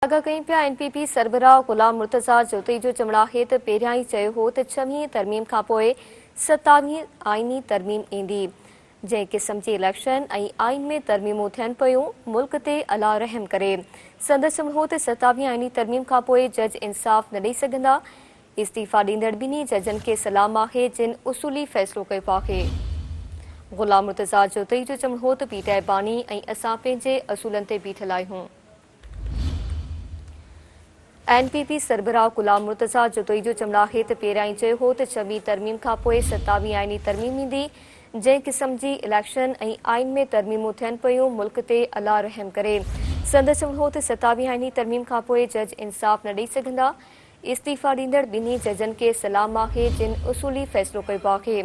आगाह कई पिया एनपीपी सरबराह गुलाम मुर्तज़ा जोतई जो चवण आहे त पहिरियां ई चयो हो त 6वीं तरमीम खां पोइ 27वीं आईनी तरमीम ईंदी। जंहिं क़िस्म जी इलेक्शन ऐं आइन में तरमीमूं थियनि पियूं मुल्क ते अला रहम करे। संदसि चवण हो त 27वीं आईनी तरमीम खां पोइ जज इंसाफ़ न ॾेई सघंदा। इस्तीफ़ा ॾींदड़ ॿिन्ही जजनि खे सलाम आहे जिन उसूली फ़ैसिलो कयो आहे। गुलाम मुर्तज़ा जोतई जो चवण हो त पीटीआई बानी ऐं असां पंहिंजे असूलनि ते बीठल आहियूं। एनपीपी सरबराह गुलाम मुर्तज़ा जोतई जो चवण आहे त पहिरियां ई चयो हो त 6वीं तरमीम खां पोइ 27वीं आईनी तरमीम ईंदी। जंहिं क़िस्म जी इलेक्शन ऐं आइन में तरमीमूं थियनि पियूं मुल्क ते अला रहम करे। संदसि चवण हो त 27वीं आईनी तरमीम खां पोइ जज इंसाफ़ न ॾेई सघंदा। इस्तीफ़ा ॾींदड़ ॿिन्ही जजनि खे सलाम आहे जिन उसूली फ़ैसिलो कयो आहे।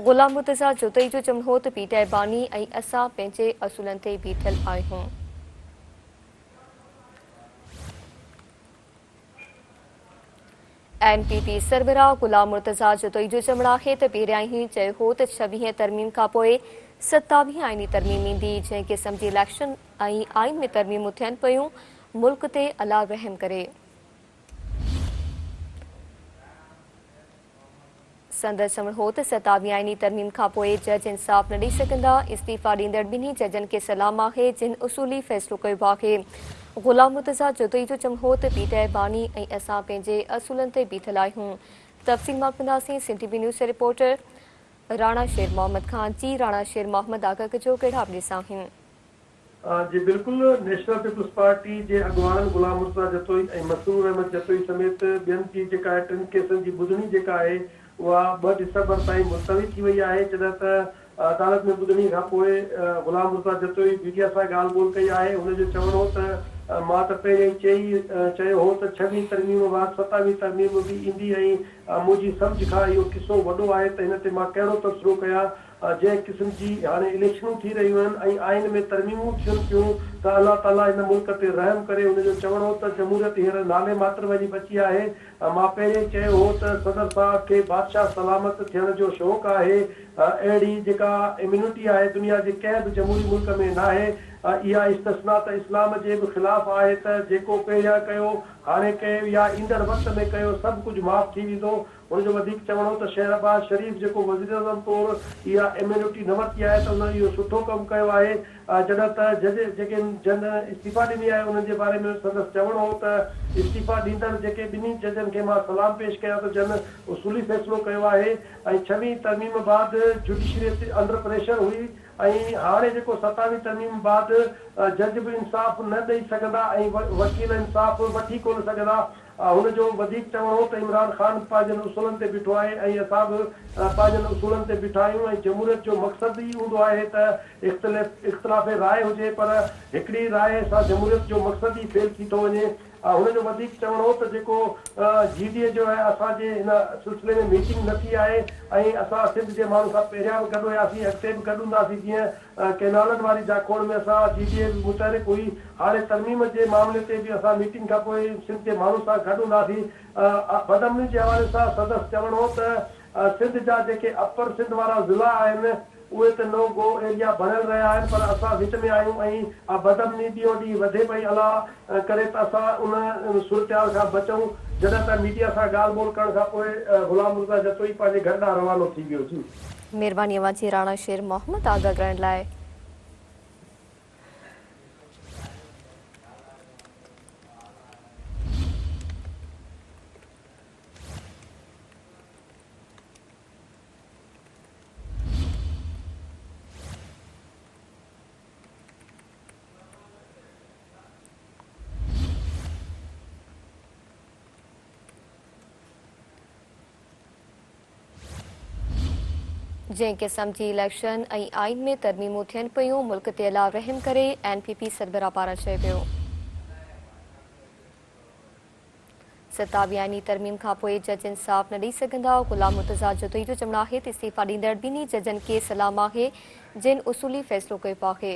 गुलाम मुर्तज़ा जोतई जो चवण हो त पीटीआई बानी ऐं असां पंहिंजे असूलनि ते बीठल आहियूं। एनपीपी सरबराह गुलाम मुर्तज़ा जोतई जो चवण आहे त पहिरियां ई चयो हो त 6वीं तरमीम खां पोइ 27वीं आईनी तरमीम ईंदी। जंहिं क़िस्म जी इलेक्शन ऐं आइन में तरमीमूं थियनि पियूं मुल्क ते अला रहम करे। संदसि चवण हो त 27वीं आईनी तरमीम खां पोइ जज इंसाफ़ न ॾेई सघंदा। इस्तीफ़ा ॾींदड़ ॿिन्ही जजनि खे सलाम आहे जिन उसूली फ़ैसिलो कयो आहे। गुलाम मुर्तज़ा जोतई जो चवण हो त पीटीआई बानी ऐं असां पंहिंजे असूलनि ते बीठल आहियूं। तफ़सील मां कंदासीं सिंटीवी न्यूज़ जे रिपोर्टर राणा शेर मोहम्मद खान। जी राणा शेर मोहम्मद, आगाह कजो कहिड़ा अपडेट्स आहिनि? जी बिल्कुलु, नेशनल पीपुल्स पार्टी जे अॻुवान गुलाम मुर्तज़ा जतोई ऐं मसूर अहमद जतोई समेत ॿियनि जी जेका टिनि केसनि जी ॿुधणी जेका आहे उहा 2 दिसंबर ताईं मुलतवी थी वई आहे। जॾहिं त अदालत में ॿुधणी खां पोइ गुलाम मुर्तज़ा जतोई मीडिया सां ॻाल्हि ॿोल कई आहे। हुनजो चवणो हो त मां त पहिरियों ई चयो हो त 6वीं तरमीम बाद 27वीं तरमीम बि ईंदी ऐं मुंहिंजी सम्झ खां इहो किसो वॾो आहे त हिन ते मां कहिड़ो तबसरो कयां। जंहिं क़िस्म जी हाणे इलेक्शनूं थी रहियूं आहिनि ऐं आइन में तरमीमूं थियनि थियूं त अलाह ताला हिन मुल्क ते रहम करे। हुनजो चवणो त जमहूरियत हींअर नाले मात्र वञी बची आहे। मां पहिरियों चयो हो त सदर साहब खे बादशाह सलामत थियण जो शौक़ु आहे। अहिड़ी जेका इम्यूनिटी आहे दुनिया जे कंहिं बि जमहूरी मुल्क में न आहे। इहा इस्तिस्ना त इस्लाम जे बि ख़िलाफ़ु आहे त जेको पहिरियां कयो हाणे कयो या ईंदड़ वक़्त में कयो सभु कुझु माफ़ थी वेंदो। हुनजो वधीक चवणो त शहबाज़ शरीफ़ जेको वज़ीर आज़म तौरु इहा इम्यूनिटी न वरिती आहे त हुन इहो सुठो कमु कयो आहे। जॾहिं त जज जेके जन इस्तीफ़ा ॾिनी आहे उन्हनि जे बारे में संदसि चवणो हो त इस्तीफ़ा ॾींदड़ जेके ॿिन्ही जजनि खे मां सलाम पेश कयां त जन उसूली फ़ैसिलो कयो आहे। ऐं 6वीं तरमीम बाद जुडिशरी अंडर प्रेशर हुई ऐं हाणे जेको 27वीं तरमीम बाद जज बि इंसाफ़ न ॾेई सघंदा ऐं वकील इंसाफ़ वठी कोन सघंदा। हुनजो वधीक चवणो हो त इमरान ख़ान पंहिंजनि उसूलनि ते बीठो आहे ऐं असां बि पंहिंजनि उसूलनि ते बीठा आहियूं। ऐं जमहूरियत जो मक़सदु ई हूंदो आहे त इख़्तिलाफ़ राय हुजे, पर हिकिड़ी राय सां जमहूरियत जो मक़सदु ई फेल थी थो वञे। हुनजो वधीक चवणो हो त जेको GDA जो आहे असांजे हिन सिलसिले में मीटिंग न थी आहे ऐं असां सिंध जे माण्हू सां पहिरियां बि गॾु हुयासीं, अॻिते बि गॾु हूंदासीं। जीअं केनालनि वारी जाखोड़ में असां GDA मुतहरिक हुई, हाणे तरमीम जे मामले ते बि असां मीटिंग खां पोइ सिंध जे माण्हू सां गॾु हूंदासीं। बदमनी जे हवाले सां संदसि चवणो हो त सिंध जा जेके अपर सिंध वारा ज़िला आहिनि उहे त नो गो एरिया बणियल रहिया आहिनि, पर असां विच में आहियूं ऐं बदमनी ॾींहों ॾींहुं वधे पई अलाह करे त असां उन सूरत खां बचूं। जॾहिं त मीडिया सां ॻाल्हि ॿोल करण खां पोइ गुलाम मुर्तज़ा जतोई पंहिंजे घर ॾांहुं रवानो थी वियो। जी महिरबानी अव्हां जी राणा शेर मोहम्मद, आगाह करण लाइ। जंहिं क़िस्म जी इलेक्शन ऐं आइन में तरमीमूं थियनि पियूं मुल्क ते अला रहम करे। एनपीपी सरबराह पारां चयो वियो। 27वीं आईनी तरमीम खां पोइ जज इंसाफ़ न ॾेई सघंदा। गुलाम मुर्तज़ा जोतई जो चवणु आहे त इस्तीफ़ा ॾींदड़ ॿिन्ही जजनि खे सलाम आहे जिन उसूली फ़ैसिलो कयो आहे।